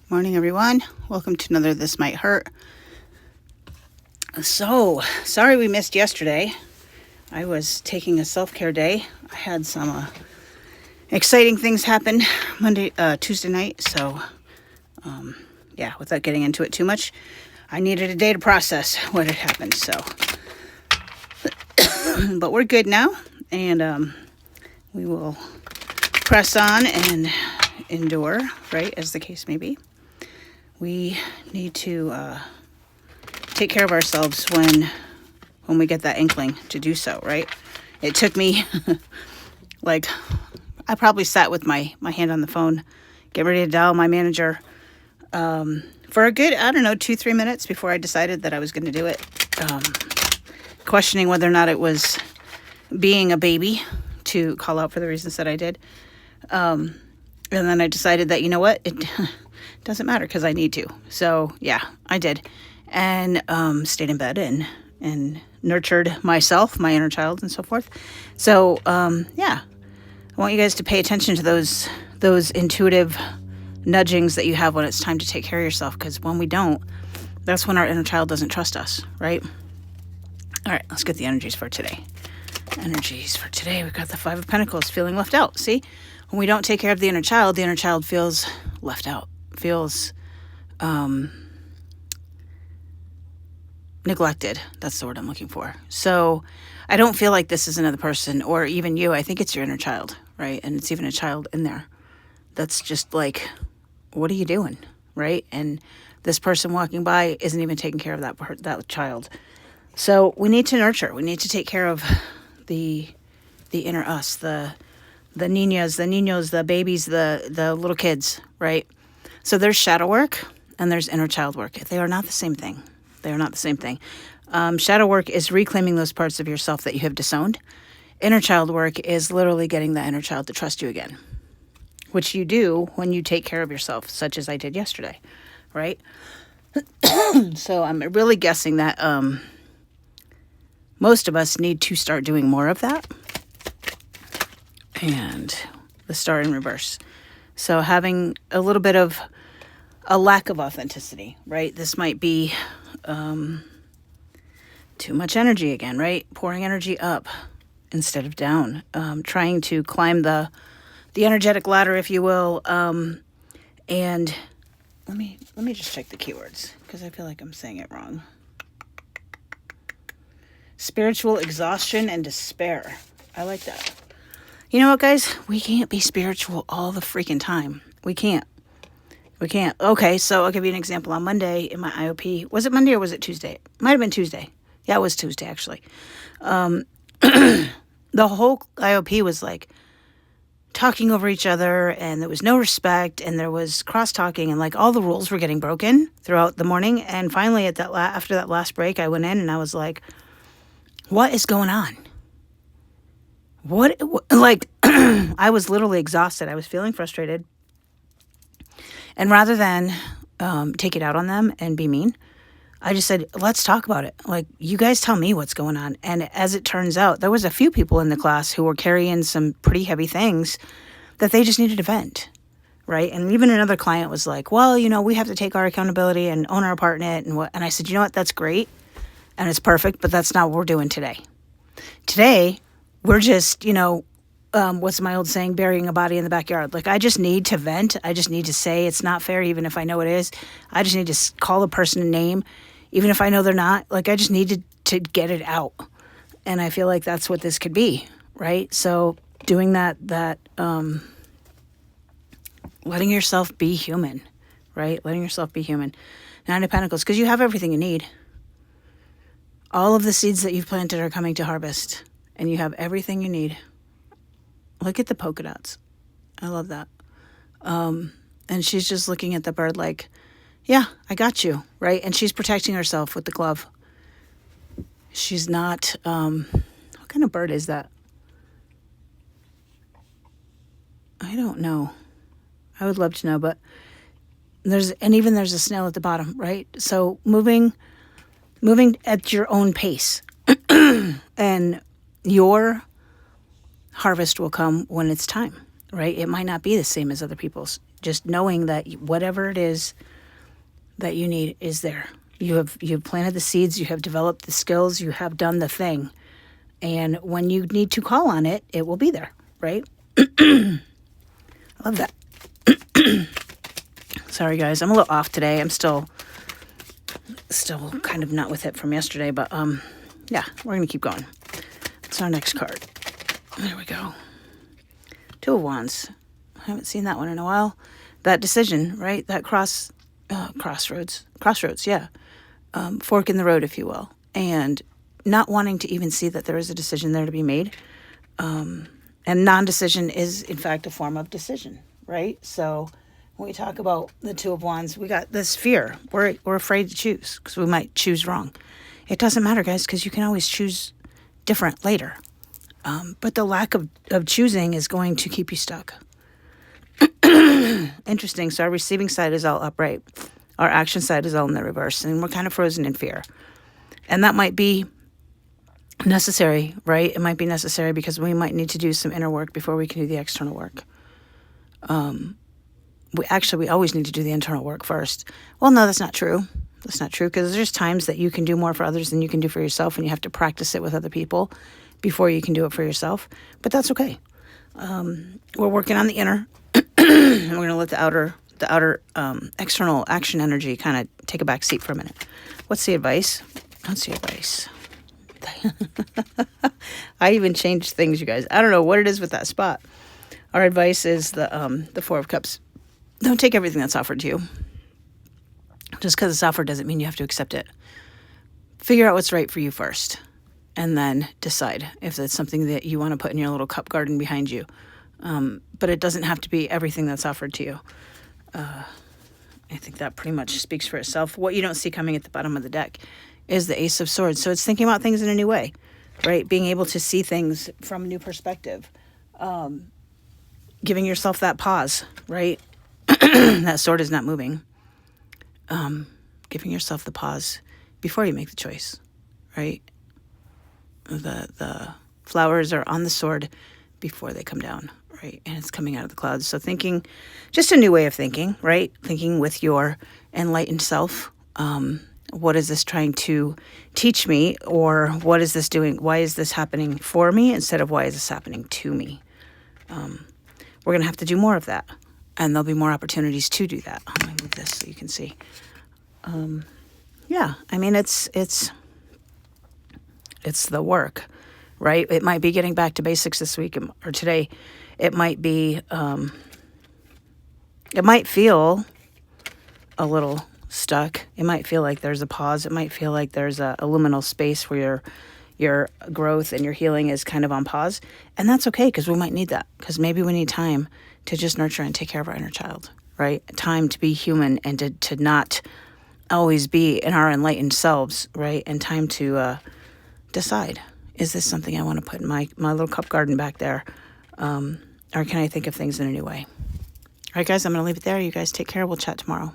Morning, everyone. Welcome to another This Might Hurt. So, sorry we missed yesterday. I was taking a self-care day. I had some exciting things happen Tuesday night. So, without getting into it too much, I needed a day to process what had happened. So, but we're good now, and we will press on and endure, right, as the case may be. We need to take care of ourselves when we get that inkling to do so, right? It took me, I probably sat with my hand on the phone, get ready to dial my manager for a good, 2-3 minutes before I decided that I was going to do it. Questioning whether or not it was being a baby to call out for the reasons that I did. And then I decided that, you know what, it doesn't matter because I need to. So, yeah, I did. And stayed in bed and nurtured myself, my inner child, and so forth. So, I want you guys to pay attention to those intuitive nudgings that you have when it's time to take care of yourself, because when we don't, that's when our inner child doesn't trust us, right? All right, let's get the energies for today. Energies for today, we've got the Five of Pentacles, feeling left out. See, when we don't take care of the inner child feels left out, feels neglected. That's the word I'm looking for. So I don't feel like this is another person or even you. I think it's your inner child, right? And it's even a child in there that's just like, what are you doing, right? And this person walking by isn't even taking care of that child. So we need to nurture. We need to take care of the inner us, the niñas, the niños, the babies, the little kids, right? So there's shadow work and there's inner child work. They are not the same thing. They are not the same thing. Shadow work is reclaiming those parts of yourself that you have disowned. Inner child work is literally getting that inner child to trust you again, which you do when you take care of yourself, such as I did yesterday, right? So I'm really guessing that most of us need to start doing more of that. And the Star in reverse. So having a little bit of a lack of authenticity, right? This might be too much energy again, right? Pouring energy up instead of down. Trying to climb the energetic ladder, if you will. And let me just check the keywords because I feel like I'm saying it wrong. Spiritual exhaustion and despair. I like that. You know what, guys? We can't be spiritual all the freaking time. We can't. Okay, so I'll give you an example. On Monday in my IOP, was it Monday or was it Tuesday? It might have been Tuesday. Yeah, it was Tuesday, actually. The whole IOP was like talking over each other, and there was no respect, and there was cross-talking, and like all the rules were getting broken throughout the morning. And finally, after that last break, I went in and I was like, what is going on? I was literally exhausted. I was feeling frustrated. And rather than take it out on them and be mean, I just said, let's talk about it. Like, you guys tell me what's going on. And as it turns out, there was a few people in the class who were carrying some pretty heavy things that they just needed to vent, right? And even another client was like, well, we have to take our accountability and own our part in it. And I said, you know what, that's great. And it's perfect, but that's not what we're doing today. Today, we're just, what's my old saying, burying a body in the backyard. Like, I just need to vent. I just need to say it's not fair, even if I know it is. I just need to call the person a name, even if I know they're not. Like, I just need to get it out. And I feel like that's what this could be, right? So doing that letting yourself be human, right? Letting yourself be human. Nine of Pentacles, because you have everything you need. All of the seeds that you've planted are coming to harvest, and you have everything you need. Look at the polka dots. I love that. And she's just looking at the bird like, yeah, I got you, right? And she's protecting herself with the glove. She's not, what kind of bird is that? I don't know. I would love to know, but there's a snail at the bottom, right? So moving at your own pace. And your harvest will come when it's time, right? It might not be the same as other people's. Just knowing that whatever it is that you need is there. You've planted the seeds, you have developed the skills, you have done the thing. And when you need to call on it, it will be there, right? I love that. Sorry guys, I'm a little off today. I'm still kind of not with it from yesterday, but yeah, we're gonna keep going. It's our next card. There we go. Two of Wands. I haven't seen that one in a while. That decision, right? That crossroads, yeah. Fork in the road, if you will. And not wanting to even see that there is a decision there to be made. And non-decision is, in fact, a form of decision, right? So when we talk about the Two of Wands, we got this fear. We're afraid to choose because we might choose wrong. It doesn't matter, guys, because you can always choose different later. But the lack of choosing is going to keep you stuck. Interesting. So our receiving side is all upright. Our action side is all in the reverse. And we're kind of frozen in fear. And that might be necessary, right? It might be necessary because we might need to do some inner work before we can do the external work. We always need to do the internal work first. Well, no, that's not true. That's not true because there's times that you can do more for others than you can do for yourself, and you have to practice it with other people before you can do it for yourself. But that's okay. We're working on the inner, and we're going to let the outer external action energy kind of take a back seat for a minute. What's the advice? What's the advice? I even changed things, you guys. I don't know what it is with that spot. Our advice is the Four of Cups. Don't take everything that's offered to you. Just because it's offered doesn't mean you have to accept it. Figure out what's right for you first, and then decide if that's something that you want to put in your little cup garden behind you. But it doesn't have to be everything that's offered to you. I think that pretty much speaks for itself. What you don't see coming at the bottom of the deck is the Ace of Swords. So it's thinking about things in a new way, right? Being able to see things from a new perspective. Giving yourself that pause, right? That sword is not moving. Giving yourself the pause before you make the choice, right? The flowers are on the sword before they come down, right? And it's coming out of the clouds. So thinking, just a new way of thinking, right? Thinking with your enlightened self. What is this trying to teach me? Or what is this doing? Why is this happening for me instead of why is this happening to me? We're going to have to do more of that. And there'll be more opportunities to do that. Let me move this so you can see. Yeah, I mean, it's the work, right? It might be getting back to basics this week or today. It might be, it might feel a little stuck. It might feel like there's a pause. It might feel like there's a liminal space where your growth and your healing is kind of on pause. And that's okay, because we might need that. Because maybe we need time to just nurture and take care of our inner child, right? Time to be human and to not always be in our enlightened selves, right? And time to decide, is this something I want to put in my little cup garden back there? Or can I think of things in a new way? All right, guys, I'm going to leave it there. You guys take care. We'll chat tomorrow.